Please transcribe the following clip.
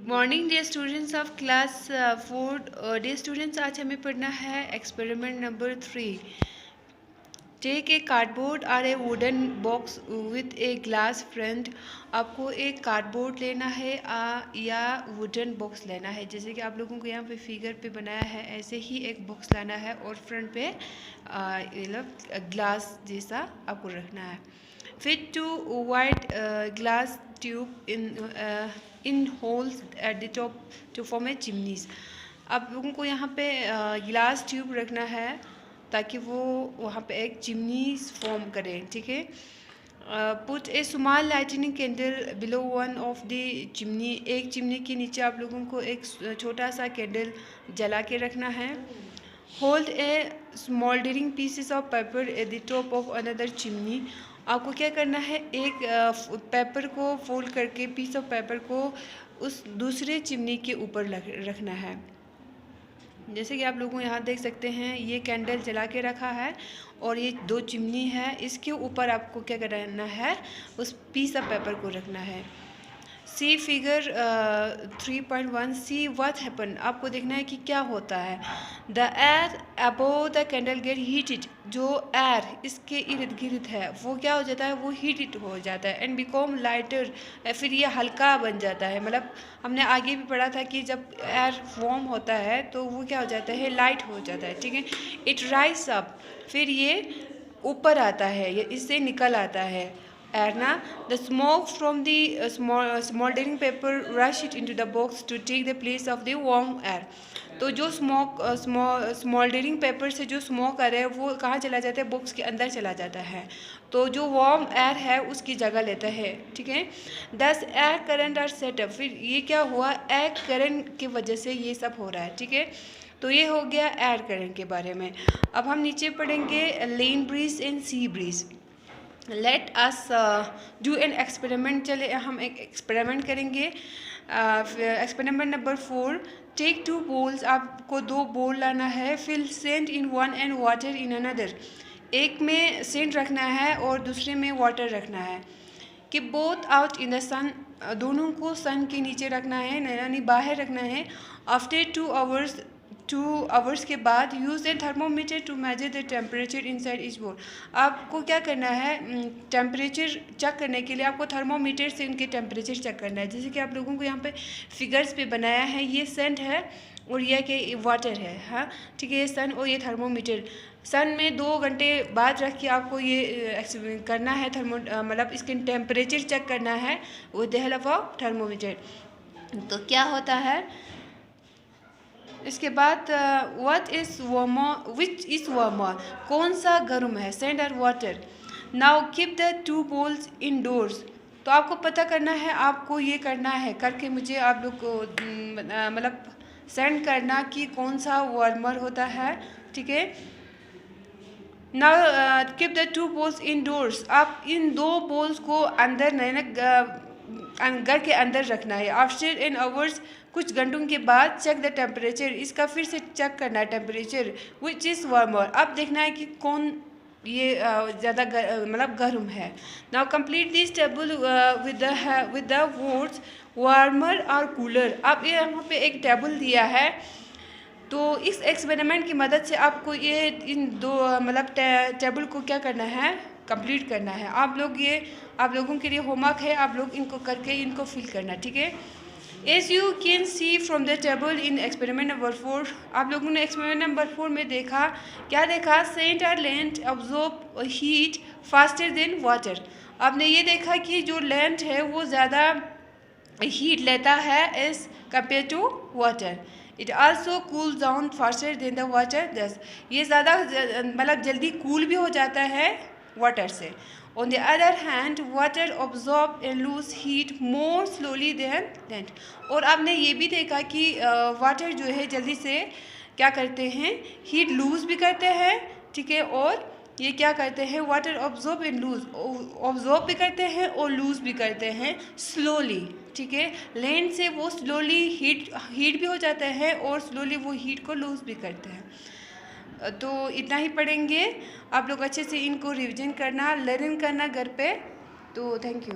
Morning dear students of class 4 dear students, आज हमें पढ़ना है experiment number 3। Take a cardboard और a wooden box with a glass front. आपको एक कार्डबोर्ड लेना है या वुडन बॉक्स लेना है। जैसे कि आप लोगों को यहाँ पे फिगर पे बनाया है, ऐसे ही एक बॉक्स लाना है और फ्रंट पे मतलब ग्लास जैसा आपको रखना है। Fit two white glass tube in holes at the top to form a chimneys. आप लोगों को यहाँ पे ग्लास ट्यूब रखना है ताकि वो वहाँ पे एक चिमनी फॉर्म करें, ठीक है। Put A small lightning candle below one of the chimney. एक चिमनी के नीचे आप लोगों को एक छोटा सा कैंडल जला के रखना है। Hold a smouldering pieces of paper at the top of another chimney. आपको क्या करना है, एक पेपर को फोल्ड करके पीस ऑफ पेपर को उस दूसरे चिमनी के ऊपर रखना है। जैसे कि आप लोगों यहाँ देख सकते हैं, ये कैंडल जला के रखा है और ये 2 चिमनी है, इसके ऊपर आपको क्या करना है, उस पीस ऑफ पेपर को रखना है। सी फिगर 3.1। See what happen. आपको देखना है कि क्या होता है। The air above the candle gate heated. जो एयर इसके इर्द गिर्द है वो क्या हो जाता है, वो हीटेड हो जाता है एंड बिकम लाइटर। फिर ये हल्का बन जाता है। मतलब हमने आगे भी पढ़ा था कि जब एयर वार्म होता है तो वो क्या हो जाता है, लाइट हो जाता है, ठीक है। It rise up. फिर ये ऊपर आता है, ये इससे निकल आता है air ना। The smoke from the smoldering paper rush it into the box to take the place of the warm air। तो जो स्मोल्डरिंग पेपर से जो स्मोक आ रहा है वो कहाँ चला जाता है, बॉक्स के अंदर चला जाता है, तो जो वार्म एयर है उसकी जगह लेता है, ठीक है। 10 एयर करंट आर सेटअप। फिर ये क्या हुआ, एयर करंट की वजह से ये सब हो रहा है, ठीक है। तो ये हो गया एयर करंट के बारे में। अब हम नीचे पढ़ेंगे land breeze and sea breeze. Let us do an experiment. चले हम एक एक्सपेरिमेंट करेंगे। Experiment number 4। Take 2 bowls. आपको 2 बोल लाना है। Fill sand in one and water in another. एक में सेंट रखना है और दूसरे में वाटर रखना है। कि बोथ आउट इन द सन। दोनों को सन के नीचे रखना है, यानी बाहर रखना है। आफ्टर 2 आवर्स के बाद use a thermometer to measure the temperature inside each bowl. आपको क्या करना है, टेम्परेचर चेक करने के लिए आपको थर्मोमीटर से इनके टेम्परेचर चेक करना है। जैसे कि आप लोगों को यहाँ पे फिगर्स पे बनाया है, ये सेंट है और यह कि वाटर है, हाँ ठीक है। ये सन और ये थर्मोमीटर। सन में 2 घंटे बाद रख के आपको ये करना है, मतलब इसके टेम्परेचर चेक करना है with the help of thermometer. तो क्या होता है इसके बाद, what is warmer, which is warmer, कौन सा गर्म है, सैंड और water. Now keep the 2 bowls indoors. तो आपको पता करना है, आपको ये करना है करके मुझे आप लोग को मतलब सेंड करना कि कौन सा वार्मर होता है, ठीक है। Now keep the 2 bowls indoors. आप इन 2 बोल्स को अंदर नहीं ना, घर के अंदर रखना है। आफ्टर एन आवर्स, कुछ घंटों के बाद, चेक द टेम्परेचर। इसका फिर से चेक करना है टेम्परेचर, विच इज़ वार्मर। अब देखना है कि कौन ये ज़्यादा मतलब गर्म है। Now complete this table with the words warmer और कूलर। अब ये यहाँ पे एक टेबल दिया है, तो इस एक्सपेरिमेंट की मदद से आपको ये इन 2 मतलब टेबल को क्या करना है, कंप्लीट करना है। आप लोगों के लिए होमवर्क है, आप लोग इनको करके इनको फिल करना, ठीक है। As you can see from the table in experiment number 4। आप लोगों ने एक्सपेरिमेंट नंबर 4 में देखा, क्या देखा, सेंट और land absorb heat faster than water. आपने ये देखा कि जो लैंड है वो ज़्यादा हीट लेता है as compare to water. It also cool down faster than the water. दस ये ज़्यादा मतलब जल्दी कूल भी हो जाता है वाटर से। On the other hand water absorb and lose heat more slowly than land. और आपने ये भी देखा कि वाटर जो है जल्दी से क्या करते हैं, हीट लूज़ भी करते हैं, ठीक है। और ये क्या करते हैं, water absorb and lose, absorb भी करते हैं और लूज़ भी करते हैं स्लोली, ठीक है। लैंड से वो स्लोली हीट भी हो जाता है और स्लोली वो हीट को लूज़ भी करते हैं। तो इतना ही पढ़ेंगे। आप लोग अच्छे से इनको रिवीजन करना, लर्न करना घर पे। तो थैंक यू।